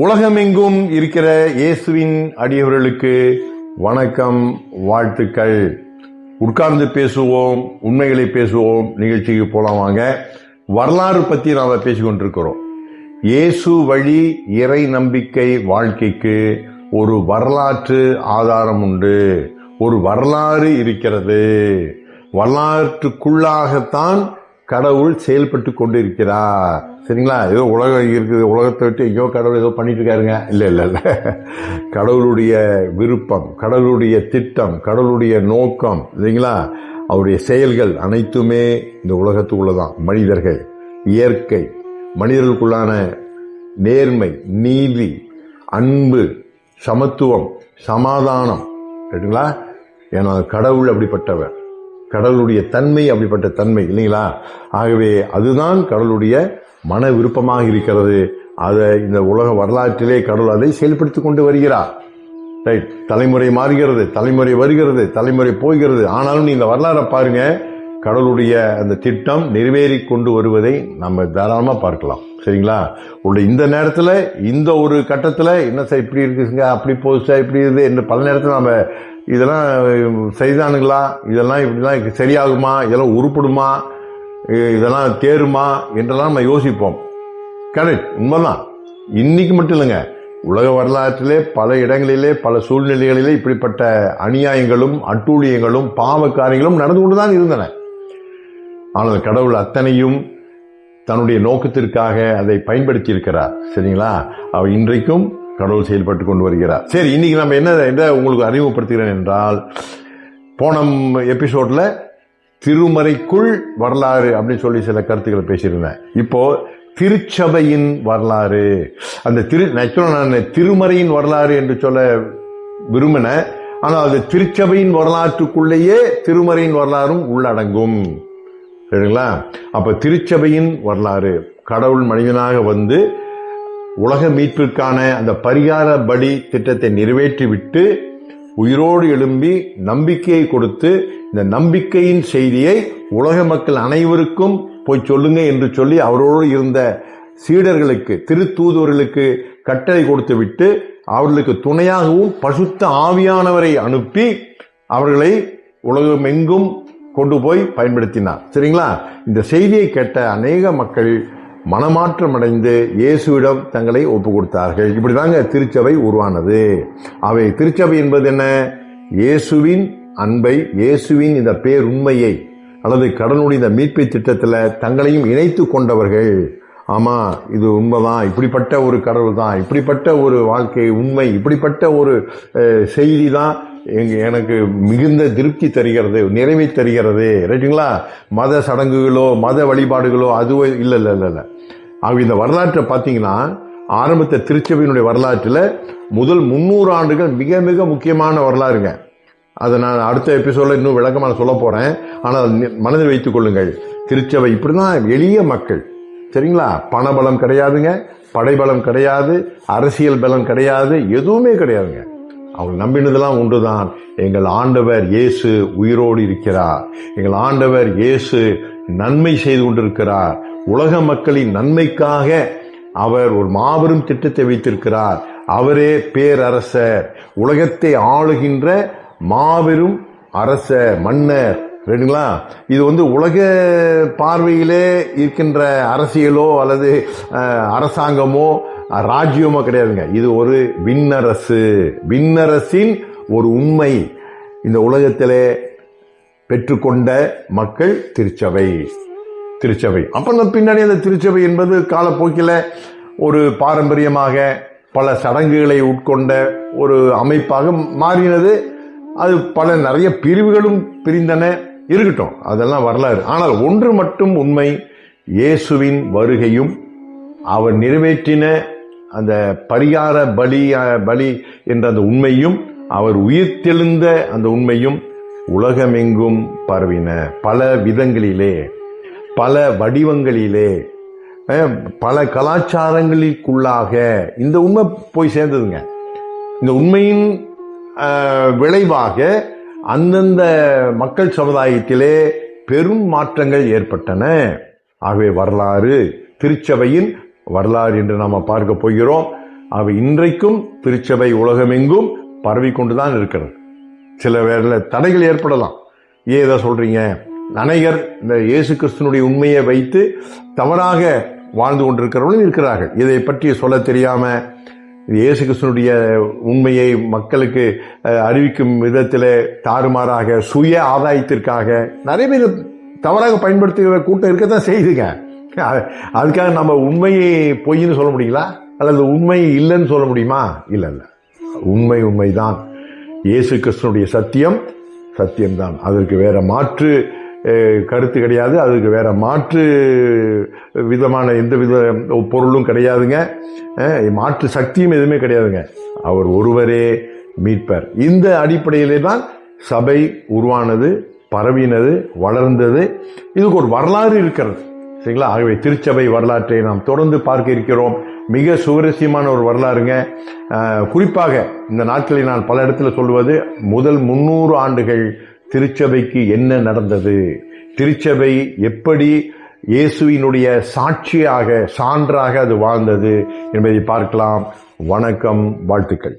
உலகமெங்கும் இருக்கிற இயேசுவின் அடியவர்களுக்கு வணக்கம், வாழ்த்துக்கள். உட்கார்ந்து பேசுவோம், உண்மைகளை பேசுவோம் நிகழ்ச்சிக்கு போலாம் வாங்க. வரலாறு பத்தி நாம பேசிக்கொண்டிருக்கிறோம். இயேசு வழி இறை நம்பிக்கை வாழ்க்கைக்கு ஒரு வரலாற்று ஆதாரம் உண்டு, ஒரு வரலாறு இருக்கிறது. வரலாற்றுக்குள்ளாகத்தான் கடவுள் செயல்பட்டு கொண்டிருக்கிறார். சரிங்களா? ஏதோ உலகம் இருக்குது, உலகத்தை விட்டு எங்கேயோ கடவுள் ஏதோ பண்ணிட்டு இருக்காருங்க. இல்ல கடவுளுடைய விருப்பம், கடவுளுடைய திட்டம், கடவுளுடைய நோக்கம், சரிங்களா, அவருடைய செயல்கள் அனைத்துமே இந்த உலகத்துக்குள்ளதான். மனிதர்கள், இயற்கை, மனிதர்களுக்குள்ளான நேர்மை, நீதி, அன்பு, சமத்துவம், சமாதானம், சரிங்களா? ஏன்னா கடவுள் அப்படிப்பட்டவர், கடவுளுடைய தன்மை அப்படிப்பட்ட தன்மை, இல்லைங்களா? ஆகவே அதுதான் கடவுளுடைய மன விருப்பமாக இருக்கிறது. அதை இந்த உலக வரலாற்றிலே கடவுள் அதை செயல்படுத்திக் கொண்டு வருகிறார். ரைட். தலைமுறை மாறுகிறது, தலைமுறை வருகிறது, தலைமுறை போகிறது. ஆனாலும் நீ இந்த வரலாறை பாருங்க, கடவுளுடைய அந்த திட்டம் நிறைவேறி கொண்டு வருவதை நம்ம தாராளமா பார்க்கலாம். சரிங்களா? இந்த நேரத்துல இந்த ஒரு கட்டத்துல என்ன சார் இப்படி இருக்குங்க, அப்படி போச்சா, இப்படி இருக்குது என்று பல நேரத்தில் நம்ம இதெல்லாம் சரிதானுங்களா, இதெல்லாம் இப்படிதான் சரியாகுமா, இதெல்லாம் உருப்படுமா, இதெல்லாம் தேருமா என்றெல்லாம் நம்ம யோசிப்போம். கரெக்ட், உண்மைதான். இன்னைக்கு மட்டும் இல்லைங்க, உலக வரலாற்றிலே பல இடங்களிலே பல சூழ்நிலைகளிலே இப்படிப்பட்ட அநியாயங்களும் அட்டூழியங்களும் பாவ காரியங்களும் நடந்து கொண்டுதான் இருந்தன. ஆனால் கடவுள் அத்தனையும் தன்னுடைய நோக்கத்திற்காக அதை பயன்படுத்தி இருக்கிறார். சரிங்களா? அவர் இன்றைக்கும் கடவுள் செயல்பட்டு கொண்டு வருகிறார். சரி, இன்னைக்கு நம்ம என்ன உங்களுக்கு அறிமுகப்படுத்துகிறேன் என்றால், போன எபிசோட்ல திருமறைக்குள் வரலாறு அப்படின்னு சொல்லி சில கருத்துக்களை பேசியிருந்தேன். இப்போ திருச்சபையின் வரலாறு, அந்த நான் திருமறையின் வரலாறு என்று சொல்ல விரும்பின, ஆனால் அது திருச்சபையின் வரலாற்றுக்குள்ளேயே திருமறையின் வரலாறும் உள்ளடங்கும். சரிங்களா? அப்ப திருச்சபையின் வரலாறு, கடவுள் மனிதனாக வந்து உலக மீட்பிற்கான அந்த பரிகார பலி திட்டத்தை நிறைவேற்றிவிட்டு உயிரோடு எழும்பி நம்பிக்கையை கொடுத்து, இந்த நம்பிக்கையின் செய்தியை உலக மக்கள் அனைவருக்கும் போய் சொல்லுங்க என்று சொல்லி அவரோடு இருந்த சீடர்களுக்கு, திருத்தூதுவர்களுக்கு கட்டளை கொடுத்து விட்டு அவர்களுக்கு துணையாகவும் பசுத்த ஆவியானவரை அனுப்பி அவர்களை உலகமெங்கும் கொண்டு போய் பயன்படுத்தினார். சரிங்களா? இந்த செய்தியை கேட்ட அநேக மக்கள் மனமாற்றம் அடைந்து இயேசுவிடம் தங்களை ஒப்பு கொடுத்தார்கள். இப்படிதாங்க திருச்சபை உருவானது. அவை திருச்சபை என்பது என்ன? இயேசுவின் அன்பை, இயேசுவின் இந்த பேருண்மையை அல்லது கடவுளுடைய இந்த மீட்பை திட்டத்துல தங்களையும் இணைத்து கொண்டவர்கள். ஆமா, இது உண்மைதான், இப்படிப்பட்ட ஒரு கடவுள் தான், இப்படிப்பட்ட ஒரு வாழ்க்கை உண்மை, இப்படிப்பட்ட ஒரு செய்தி தான் எனக்கு மிகுந்த திருப்தி தருகிறது, நிறைவை தருகிறது. ரைட்டுங்களா? மத சடங்குகளோ மத வழிபாடுகளோ அதுவோ இல்ல. ஆக இந்த வரலாற்றை பார்த்தீங்கன்னா, ஆரம்பித்த திருச்சபையினுடைய வரலாற்றுல முதல் 300 ஆண்டுகள் மிக மிக முக்கியமான வரலாறுங்க. அதை நான் அடுத்த எபிசோட்ல இன்னும் விளக்கமாக சொல்ல போறேன். ஆனால் மனதில் வைத்துக் கொள்ளுங்கள், திருச்சபை இப்படிதான் எளிய மக்கள். சரிங்களா? பணபலம் கிடையாதுங்க, படைபலம் கிடையாது, அரசியல் பலம் கிடையாது, எதுவுமே கிடையாதுங்க. அவங்க நம்பினதெல்லாம் ஒன்றுதான், எங்கள் ஆண்டவர் இயேசு உயிரோடு இருக்கிறார், எங்கள் ஆண்டவர் இயேசு நன்மை செய்து கொண்டிருக்கிறார், உலக மக்களின் நன்மைக்காக அவர் ஒரு மாபெரும் திட்டத்தை வைத்திருக்கிறார், அவரே பேரரசர், உலகத்தை ஆளுகின்ற மாபெரும் அரசர், மன்னர். சரிங்களா? இது உலக பார்வையிலே இருக்கின்ற அரசியலோ அல்லது அரசாங்கமோ ராஜ்யமோ கிடையாதுங்க. இது ஒரு விண்ணரசு, விண்ணரசின் ஒரு உண்மை இந்த உலகத்திலே பெற்றுக்கொண்ட மக்கள் திருச்சபை. அப்ப பின்னாடி அந்த திருச்சபை என்பது காலப்போக்கில் ஒரு பாரம்பரியமாக பல சடங்குகளை உட்கொண்ட ஒரு அமைப்பாக மாறினது. அது நிறைய பிரிவுகளும் பிரிந்தன, இருக்கட்டும், அதெல்லாம் வரலாறு. ஆனால் ஒன்று மட்டும் உண்மை, இயேசுவின் வருகையும் அவர் நிறைவேற்றின அந்த பரிகார பலி என்ற அந்த உண்மையும், அவர் உயிர்த்தெழுந்த அந்த உண்மையும் உலகமெங்கும் பரவின. பல விதங்களிலே, பல வடிவங்களிலே, பல கலாச்சாரங்களுக்குள்ளாக இந்த உண்மை போய் சேர்ந்ததுங்க. இந்த உண்மையின் விளைவாக அந்தந்த மக்கள் சமுதாயத்திலே பெரும் மாற்றங்கள் ஏற்பட்டன. ஆகவே வரலாறு, திருச்சபையின் வரலாறு என்று நாம பார்க்க போகிறோம். அவை இன்றைக்கும் திருச்சபை உலகமெங்கும் பரவிக்கொண்டுதான் இருக்கிறது. சில வேளை தடைகள் ஏற்படலாம். ஏதோ சொல்றீங்க, அநேகர் இந்த இயேசு கிறிஸ்துனுடைய உண்மையை வைத்து தவறாக வாழ்ந்து கொண்டிருக்கிறவர்களும் இருக்கிறார்கள். இதை பற்றி சொல்ல தெரியாம இயேசு கிறிஸ்துனுடைய உண்மையை மக்களுக்கு அறிவிக்கும் விதத்தில் தாறுமாறாக சுய ஆதாயத்திற்காக நிறைய பேர் தவறாக பயன்படுத்துகிற கூட்டம் இருக்கத்தான் செய்துங்க. அதுக்காக நம்ம உண்மையை பொய்ன்னு சொல்ல முடியுங்களா? அல்லது உண்மை இல்லைன்னு சொல்ல முடியுமா? இல்ல இல்ல, உண்மைதான். இயேசு கிறிஸ்துனுடைய சத்தியம்தான். அதற்கு வேற மாற்று கருத்து கிடையாது. அதுக்கு வேற மாற்று விதமான எந்த வித பொருளும் கிடையாதுங்க. மாற்று சக்தியும் எதுவுமே கிடையாதுங்க. அவர் ஒருவரே மீட்பர். இந்த அடிப்படையிலே தான் சபை உருவானது, பரவினது, வளர்ந்தது. இதுக்கு ஒரு வரலாறு இருக்கிறது, சரிங்களா? ஆகவே திருச்சபை வரலாற்றை நாம் தொடர்ந்து பார்க்க இருக்கிறோம். மிக சுவாரஸ்யமான ஒரு வரலாறுங்க. குறிப்பாக இந்த நாட்களில் நான் பல இடத்துல சொல்வது, முதல் 300 ஆண்டுகள் திருச்சபைக்கு என்ன நடந்தது, திருச்சபை எப்படி இயேசுவினுடைய சாட்சியாக, சான்றாக அது வாழ்ந்தது என்பதை பார்க்கலாம். வணக்கம், வாழ்த்துக்கள்.